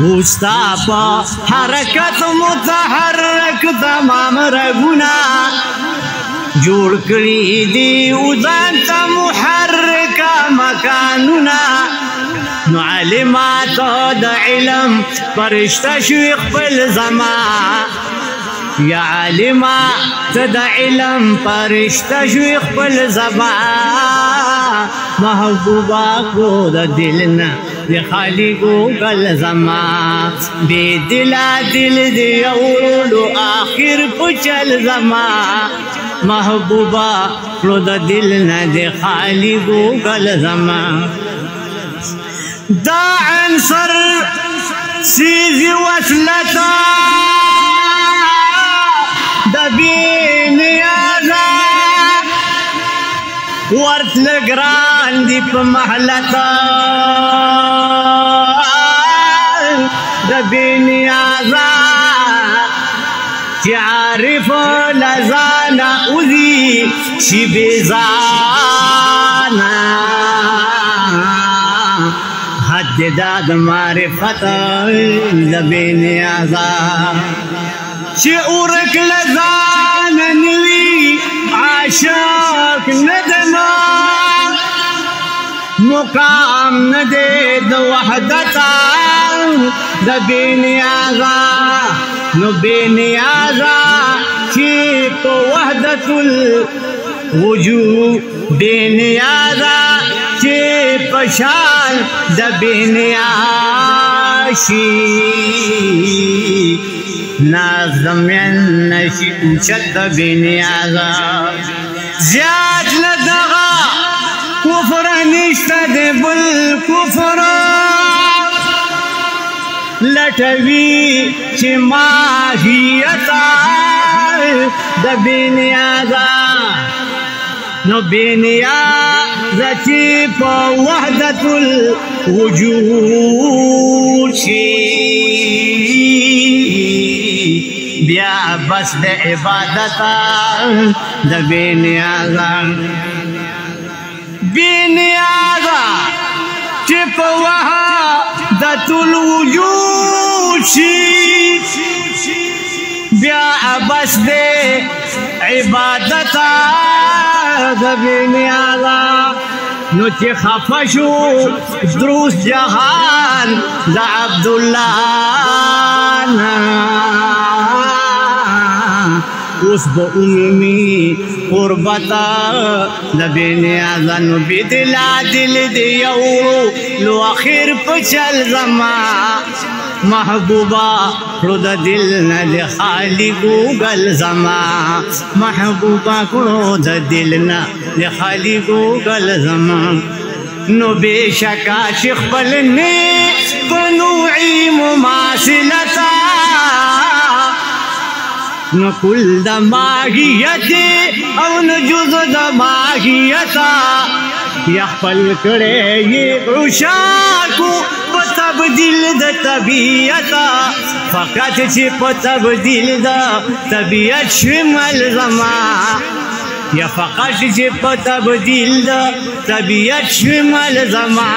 وستا حرکت متحرک تمام رګونه جوړ کړي دي وځان ته محرک مکانونه نو علمات د علم فرشته شوي خپل زما یا علما ته د علم فرشته شوي خپل زما محبوبا کو د دل نه د خالقو ګل زما بې دلا دل دی اولو آخر پچل زما محبوبا کو د دل نه د خالقو ګل زما دا عنصر سیزی وصلتا دا بین یازا ورت لگران دی پا محلتا دا بین یازا چی عارف لزانا اوزی چی بیزانا حد داد معرفت لبی نیازا چی اورک لزان نوی عاشق ندنا مقام ندے دو وحدتا لبی نیازا نو بی نیازا چی تو وحدت الوجود بی نیازا چی پشان د بینیاشی نازمین نشی اوچت د بینیازا زیاد لدغا کفر نشتا د بل کفر لٹوی چی ماہیتا د بینیازا نو بینیازا چی پا وحدت الوجود شی بیا بس د عبادتا د بینیازا بینیازا چی پا وحدت الوجود شی بیا بس د عبادتا د بینیازا نو چی خفشو دروس جهان دا عبداللہ اس با عمومی قربتا دا بینیازا نو بدلا دل دیو لو اخیر پچل زما محبوبا کړو د دل نه د خالقو ګل زما محبوبا کړو د دل نه د خالقو ګل زما نو بشکا شیخ بل نه بنوعی مماثلتا نو کل د ماهیت او نو جز د ماهیتا یا خپل کړه یې عشاقو تبدیل د طبیعتا فقط چې په تبدیل د طبیعت شمل زما یا فقط چې په تبدیل د طبیعت شمل زما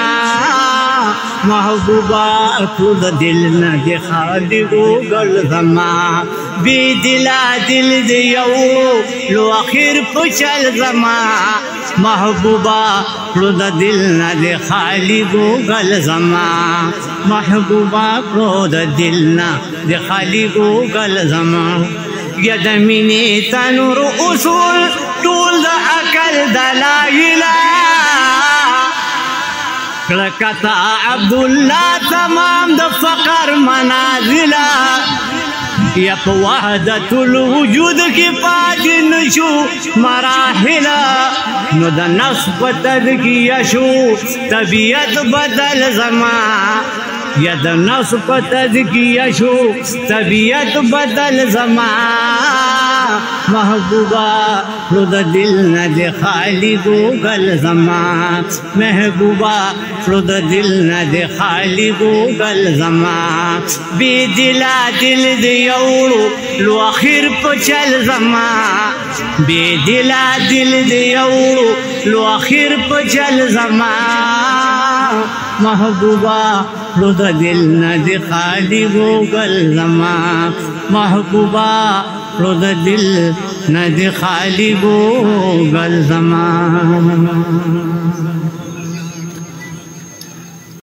محبوبا ټول دل نه د خالقو ګل زما بی دلا دل دی یو لو اخر پچل زما محبوبا ټول دل نه د خالقو ګل زما محبوبا ټول دل نه د خالقو ګل زما یا د مینې تنور اصول ټول د عقل دلایل کلکتا عبداللہ تمام د فقر منازلہ یا پا وحدت الوجود کی پاج نشو مراحلہ نو دا نفس بدل کیا شو طبیعت بدل زما یا دا نفس بدل کیا شو طبیعت بدل زما محبوبا رو دا دل نہ دے خالقو گل زما محبوبا رو دا دل نہ دے خالقو گل زما بی دلا دل دے یوڑو لو آخر پچل زما بی دلا دل دے یوڑو لو آخر پچل زما महबूबा रुद दिल न दे खाली वो गल ज़मा महबूबा रुद दिल न दे खाली वो गल ज़मा।